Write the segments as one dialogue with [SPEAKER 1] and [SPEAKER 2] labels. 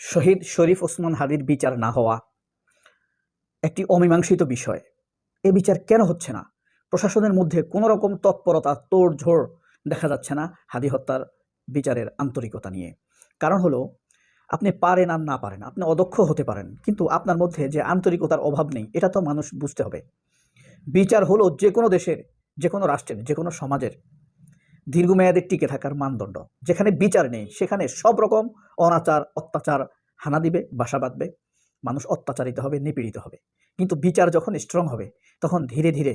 [SPEAKER 1] শহীদ শরীফ ওসমান হাদির বিচার না হওয়া একটি অমীমাংসিত বিষয়। এ বিচার কেন হচ্ছে না? প্রশাসনের মধ্যে কোনো রকম তৎপরতা, তোড়ঝোড় দেখা যাচ্ছে না হাদি হত্যার বিচারের আন্তরিকতা নিয়ে। কারণ হলো, আপনি পারেন আর না পারেন, আপনি অদক্ষ হতে পারেন, কিন্তু আপনার মধ্যে যে আন্তরিকতার অভাব নেই এটা তো মানুষ বুঝতে হবে। বিচার হলো যে কোনো দেশের, যে কোনো রাষ্ট্রের, যে কোনো সমাজের দীর্ঘমেয়াদে টিকে থাকার মানদণ্ড। যেখানে বিচার নেই সেখানে সব রকম অনাচার, অত্যাচার হানা দিবে, বাসা বাঁধবে, মানুষ অত্যাচারিত হবে, নিপীড়িত হবে। কিন্তু বিচার যখন স্ট্রং হবে তখন ধীরে ধীরে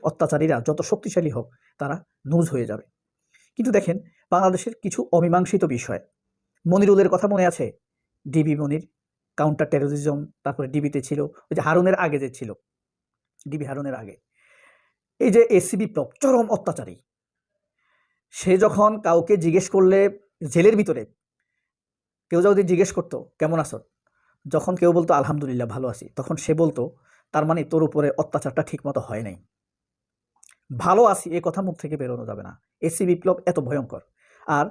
[SPEAKER 1] অত্যাচারীরা যত শক্তিশালী হোক তারা নুজ হয়ে যাবে। কিন্তু দেখেন, বাংলাদেশের কিছু অমীমাংসিত বিষয়, মনিরুলের কথা মনে আছে? ডিবি মনির, কাউন্টার টেরোরিজম, তারপরে ডিবিতে ছিল, ওই যে হারুনের আগে যে ছিল, ডিবি হারুনের আগে, এই যে এসি বিপ্লব চরম অত্যাচারী। সে যখন কাউকে জিজ্ঞেস করলে জেলের ভিতরে কেউ যদি জিজ্ঞেস করতো কেমন আছো, যখন কেউ বলতো আলহামদুলিল্লাহ ভালো আছি, তখন সে বলতো তার মানে তোর উপরে অত্যাচারটা ঠিকমতো হয় নাই। ভালো আছি এ কথা মুখ থেকে বেরোনো যাবে না। এসি বিপ্লব এত ভয়ঙ্কর। আর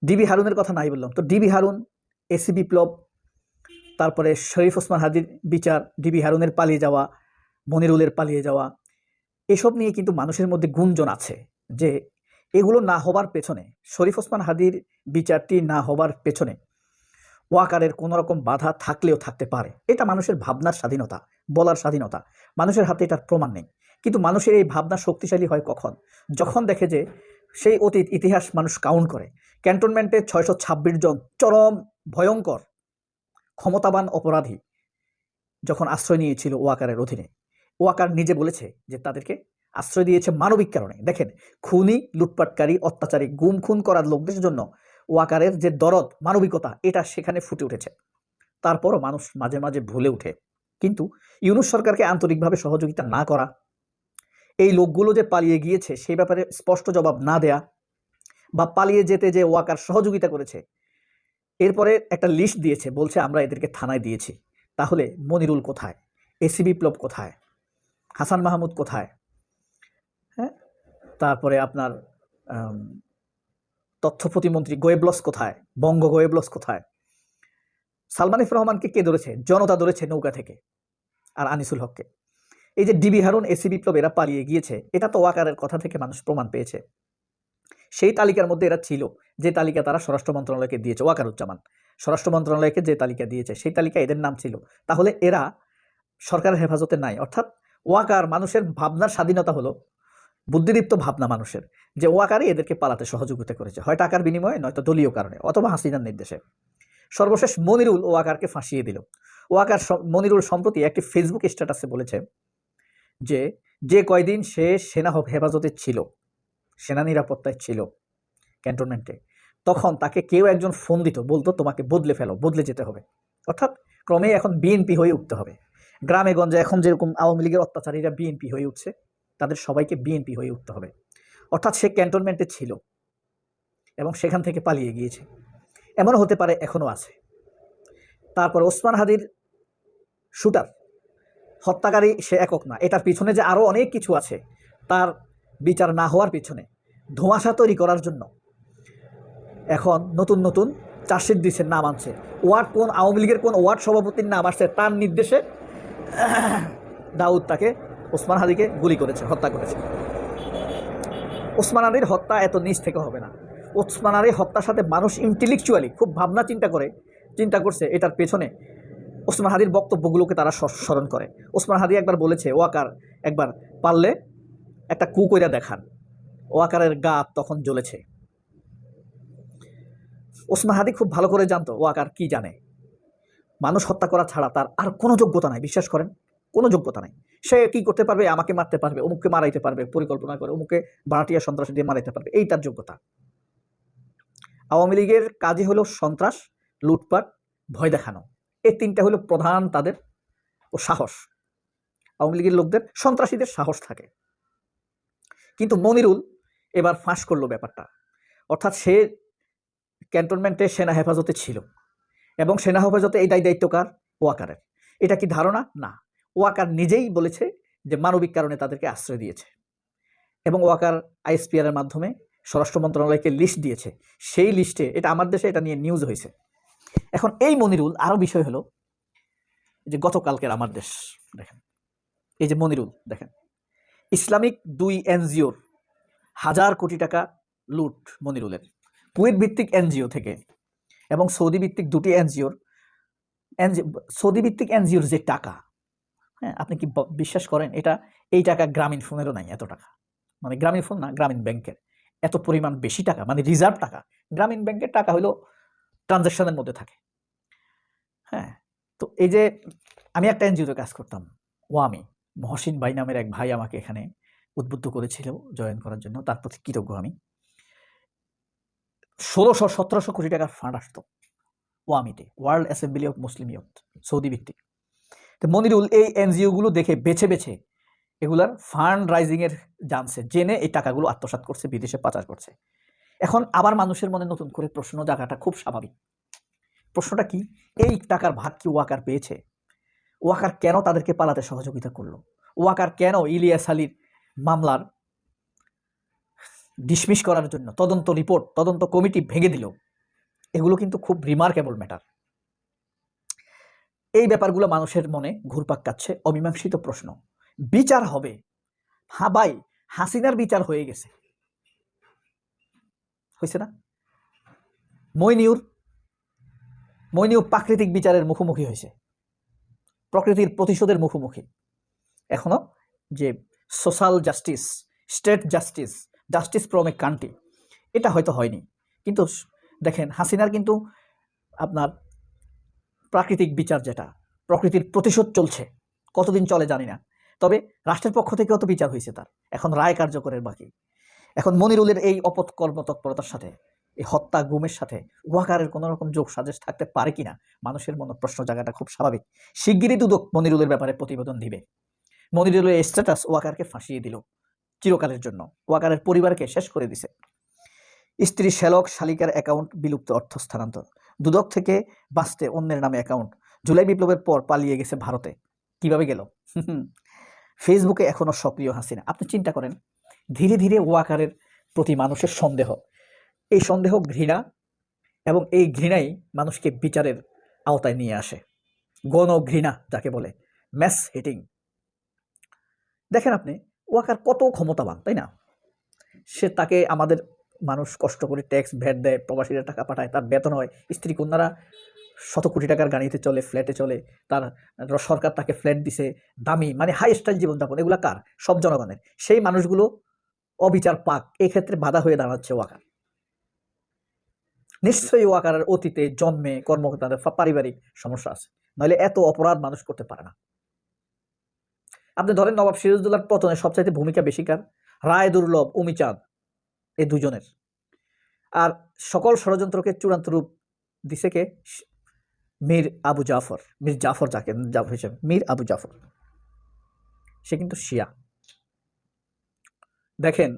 [SPEAKER 1] ডিবি হারুনের কথা নাই বললাম, তো ডিবি হারুন, এসি বিপ্লব, তারপরে শরীফ ওসমান হাদির বিচার, ডিবি হারুনের পালিয়ে যাওয়া, মনিরুলের পালিয়ে যাওয়া, এসব নিয়ে কিন্তু মানুষের মধ্যে গুঞ্জন আছে যে এগুলো না হবার পেছনে, শরীফ ওসমান হাদির বিচারটি না হবার পেছনে ওয়াকারের কোনো রকম বাধা থাকলেও থাকতে পারে। এটা মানুষের ভাবনার স্বাধীনতা, বলার স্বাধীনতা, মানুষের হাতে এটার প্রমাণ নেই। কিন্তু মানুষের এই ভাবনা শক্তিশালী হয় কখন? যখন দেখে যে সেই অতীত ইতিহাস মানুষ কাউন্ট করে। ক্যান্টনমেন্টে 626 জন চরম ভয়ঙ্কর ক্ষমতাবান অপরাধী যখন আশ্রয় নিয়েছিল ওয়াকারের অধীনে, ওয়াকার নিজে বলেছে যে তাদেরকে আশ্রয় দিয়েছে মানবিক কারণে। দেখেন, খুনি, লুটপাটকারী, অত্যাচারী, গুম খুন করার লোকদের জন্য ওয়াকারের যে দরদ, মানবিকতা, এটা সেখানে ফুটে উঠেছে। তারপরও মানুষ মাঝে মাঝে ভুলে উঠে। কিন্তু ইউনূস সরকারকে আন্তরিকভাবে সহযোগিতা না করা, এই লোকগুলো যে পালিয়ে গিয়েছে সেই ব্যাপারে স্পষ্ট জবাব না দেয়া, বা পালিয়ে যেতে যে ওয়াকার সহযোগিতা করেছে, এরপরে একটা লিস্ট দিয়েছে, বলছে আমরা এদেরকে থানায় দিয়েছি। তাহলে মনিরুল কোথায়? এসি বিপ্লব কোথায়? হাসান মাহমুদ কোথায়? হ্যাঁ, তারপরে আপনার তথ্য প্রতিমন্ত্রী গোয়েবলস কোথায়? বঙ্গ গোয়েবলস কোথায়? সালমান এফ রহমানকে কে ধরেছে? জনতা ধরেছে নৌকা থেকে, আর আনিসুল হককে। এই যে ডিবি হারুন, এসি বিপ্লব, এরা পালিয়ে গিয়েছে, এটা তো ওয়াকারের কথা থেকে মানুষ প্রমাণ পেয়েছে। সেই তালিকার মধ্যে এরা ছিল, যে তালিকা তারা স্বরাষ্ট্র মন্ত্রণালয়কে দিয়েছে, ওয়াকারুজ্জামান স্বরাষ্ট্র মন্ত্রণালয়কে যে তালিকা দিয়েছে সেই তালিকা এদের নাম ছিল। তাহলে এরা সরকারের হেফাজতে নাই। অর্থাৎ ওয়াকার, মানুষের ভাবনার স্বাধীনতা হলো বুদ্ধিদীপ্ত ভাবনা মানুষের, যে ওয়াকারই এদেরকে পালাতে সহযোগিতা করেছে, হয় টাকার বিনিময়ে, নয়তো দলীয় কারণে, অথবা হাসিনার নির্দেশে। সর্বশেষ মনিরুল ওয়াকারকে ফাঁসিয়ে দিল। ওয়াকার, মনিরুল সম্প্রতি একটি ফেসবুক স্ট্যাটাসে বলেছে যে যে কয়দিন সে সেনা হেফাজতে ছিল, সেনা নিরাপত্তায় ছিল ক্যান্টনমেন্টে, তখন তাকে কেউ একজন ফোন দিত, বলতো তোমাকে বদলে ফেলো, বদলে যেতে হবে। অর্থাৎ ক্রমে এখন বিএনপি হয়ে উঠতে হবে। গ্রামে গঞ্জে এখন যেরকম আওয়ামী লীগের অত্যাচারীরা বিএনপি হয়ে উঠছে, তাদের সবাইকে বিএনপি হয়ে উঠতে হবে। অর্থাৎ সে ক্যান্টনমেন্টে ছিল এবং সেখান থেকে পালিয়ে গিয়েছে, এমনও হতে পারে এখনও আছে। তারপর ওসমান হাদির শুটার, হত্যাকারী সে একক না, এটার পিছনে যে আরও অনেক কিছু আছে, তার বিচার না হওয়ার পিছনে ধোঁয়াশা তৈরি করার জন্য এখন নতুন নতুন চার্জশিট দিচ্ছে, নাম আনছে। ওয়ার্ড, কোন আওয়ামী লীগের কোন ওয়ার্ড সভাপতির নাম আসছে, তার নির্দেশে দাউদ তাকে, ওসমান হাদিকে গুলি করেছে, হত্যা করেছে। ওসমান হাদির হত্যা এত নিচ থেকে হবে না। ওসমান হাদির হত্যার সাথে মানুষ ইন্টেলেকচুয়ালি খুব ভাবনা চিন্তা করছে, এটার পেছনে ওসমান হাদির বক্তব্যগুলোকে তারা স্মরণ করে। ওসমান হাদি একবার বলেছে, ওয়াকার একবার পারলে একটা কু কইরা দেখান। ওয়াকারের গা তখন জ্বলেছে। ওসমান হাদি খুব ভালো করে জানতো ওয়াকার কি জানে। মানুষ হত্যা করা ছাড়া তার আর কোনো যোগ্যতা নাই, বিশ্বাস করেন, কোনো যোগ্যতা নাই। সে কি করতে পারবে? আমাকে মারতে পারবে, অমুককে মারাইতে পারবে, পরিকল্পনা করে অমুকে ভাড়াটিয়া সন্ত্রাসী দিয়ে মারাইতে পারবে, এই তার যোগ্যতা। আওয়ামী লীগের কাজই হলো সন্ত্রাস, লুটপাট, ভয় দেখানো, এই তিনটা হলো প্রধান তাদের ও সাহস। আওয়ামী লীগের লোকদের, সন্ত্রাসীদের সাহস থাকে। কিন্তু মনিরুল এবার ফাঁস করলো ব্যাপারটা। অর্থাৎ সে ক্যান্টনমেন্টে সেনা হেফাজতে ছিল এবং সেনা হেফাজতে এই দায়িত্ব কার? ওয়াকারের। এটা কি ধারণা? না, ওয়াকার নিজেই বলেছে যে মানবিক কারণে তাদেরকে আশ্রয় দিয়েছে, এবং ওয়াকার আইএসপিআর এর মাধ্যমে স্বরাষ্ট্র মন্ত্রণালয়কে লিস্ট দিয়েছে। সেই লিস্টে, এটা আমার দেশে এটা নিয়ে নিউজ হয়েছে, এখন এই মনিরুল, আরো বিষয় হলো যে গতকালকের আমার দেশ দেখেন, এই যে মনিরুল দেখেন, ইসলামিক 2 এনজিওর 1000 কোটি টাকা লুট মনিরুলের, কুয়েত ভিত্তিক এনজিও থেকে এবং সৌদি ভিত্তিক 2টি এনজিওর, সৌদি ভিত্তিক এনজিওর যে টাকা, হ্যাঁ, আপনি কি বিশ্বাস করেন এটা, এই টাকা গ্রামীণ ফোনেরও নাই এত টাকা, মানে গ্রামীণ ফোন না, গ্রামীণ ব্যাংকের এত পরিমাণ বেশি টাকা, মানে রিজার্ভ টাকা। গ্রামীণ ব্যাংকের টাকা হলো ট্রানজাকশনের মধ্যে থাকে। হ্যাঁ, তো এই যে আমি একটা এনজিওতে কাজ করতাম, ওয়ামি, মহসিন ভাই নামের এক ভাই আমাকে এখানে উদ্বুদ্ধ করেছিল জয়েন করার জন্য, তার প্রতি কৃতজ্ঞ আমি। 1600-1700 কোটি টাকার ফান্ড আসতো ওয়ামিতে, World Assembly of Muslim Youth, Saudi ভিত্তিক। তো মনিরুল এই এনজিও গুলো দেখে বেছে বেছে এগুলার ফান্ড রাইজিং এর জানছে, জেনে এই টাকাগুলো আত্মসাৎ করছে, বিদেশে পাচার করছে। এখন আবার মানুষের মনে নতুন করে প্রশ্ন জাগাটা খুব স্বাভাবিক। প্রশ্নটা কি, এই টাকার ভাগ কি ওয়াকার পেয়েছে? ওয়াকার কেন তাদেরকে পালাতে সহযোগিতা করলো? ওয়াকার কেন ইলিয়াস আলীর মামলার ডিসমিস করার জন্য তদন্ত রিপোর্ট, তদন্ত কমিটি ভেঙে দিল? এগুলো কিন্তু খুব রিমার্কেবল ম্যাটার। এই ব্যাপারগুলো মানুষের মনে ঘুরপাক কাচ্ছে, অমীমাংসিত প্রশ্ন। বিচার হবে, হ্যাঁ ভাই, হাসিনার বিচার হয়ে গেছে, হয়েছে না? মইনিউর প্রাকৃতিক বিচারের মুখোমুখি হয়েছে, প্রকৃতির প্রতিশোধের মুখোমুখি। এখনো যে social justice, state justice, justice from a country, এটা হয়তো হয়নি। কিন্তু দেখেন হাসিনার কিন্তু আপনার প্রাকৃতিক বিচার, যেটা প্রকৃতির প্রতিশোধ চলছে, কতদিন চলে জানি না, তবে রাষ্ট্রের পক্ষ থেকেও তো বিচার হয়েছে তার, এখন রায় কার্যকরের বাকি। এখন মনিরুলের এই অপকর্ম তৎপরতার সাথে, এই হত্যা গুমের সাথে ওয়াকারের কোনো রকম যোগ সাজেশ থাকতে পারে কিনা, মানুষের মনে প্রশ্ন জায়গাটা খুব স্বাভাবিক। শিগগিরই দুদক মনিরুলের ব্যাপারে প্রতিবেদন দিবে। মনিরুলের স্ট্যাটাস ওয়াকারকে ফাঁসিয়ে দিল চিরকালের জন্য, ওয়াকারের পরিবারকে শেষ করে দিছে। স্ত্রী শ্যালক শালিকার অ্যাকাউন্ট বিলুপ্ত, অর্থ স্থানান্তর, দুদক থেকে বাঁচতে অন্যের নামে অ্যাকাউন্ট, জুলাই বিপ্লবের পর পালিয়ে গেছে ভারতে। কিভাবে গেল? ফেসবুকে এখনো সক্রিয় হাসিনা। আপনি চিন্তা করেন, ধীরে ধীরে ওয়াকারের প্রতি মানুষের সন্দেহ, এই সন্দেহ ঘৃণা, এবং এই ঘৃণাই মানুষকে বিচারের আওতায় নিয়ে আসে। গণ ঘৃণা যাকে বলে, ম্যাস হিটিং। দেখেন আপনি, ওয়াকার কত ক্ষমতাবান, তাই না? সে, তাকে আমাদের মানুষ কষ্ট করে ট্যাক্স ভ্যাট দেয়, প্রবাসীরা টাকা পাঠায়, তার বেতন হয়, স্ত্রী কন্যারা 100 কোটি টাকার গাড়িতে চলে, ফ্ল্যাটে চলে, তার সরকার তাকে ফ্ল্যাট দিছে, দামি, মানে হাই স্টাইল জীবনযাপন, এগুলা কার? সব জনগণের। সেই মানুষগুলো অবিচার পাক, এক্ষেত্রে বাধা হয়ে দাঁড়াচ্ছে ওয়াকার। নিশ্চয়ই ওয়াকারের অতীতে জন্মে কর্মকর্তাদের পারিবারিক সমস্যা আছে, নাহলে এত অপরাধ মানুষ করতে পারে না। আপনি ধরেন নবাব সিরাজউদ্দৌলার পতনে সবচাইতে ভূমিকা বেশি কার? রায় দুর্লভ, উমিচাঁদ, এই দুজনের। আর সকল ষড়যন্ত্রকে চূড়ান্ত রূপ দিছে কে? মীর আবু জাফর, মীর জাফর, যাকে হিসেবে মীর আবু জাফর, সে কিন্তু শিয়া। দেখেন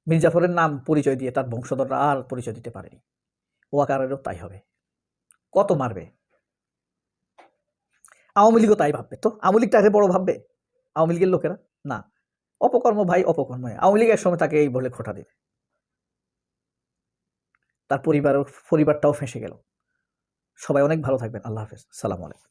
[SPEAKER 1] মীর জাফরের নাম পরিচয় দিয়ে তার বংশধররা আর পরিচয় দিতে পারেনি, ওয়াকারেরও তাই হবে। কত মারবে? আওয়ামী লীগও তাই ভাববে। তো আওয়ামী লীগটাকে বড় ভাববে আওয়ামী লীগের লোকেরা? না, অপকর্ম ভাই, অপকর্ম। আওয়ামী লীগ এক সময় তাকে এই বলে খোঁটা দেবে, তার পরিবারটাও ফেঁসে গেল। সবাই অনেক ভালো থাকবেন। আল্লাহ হাফেজ, সালাম আলাইকুম।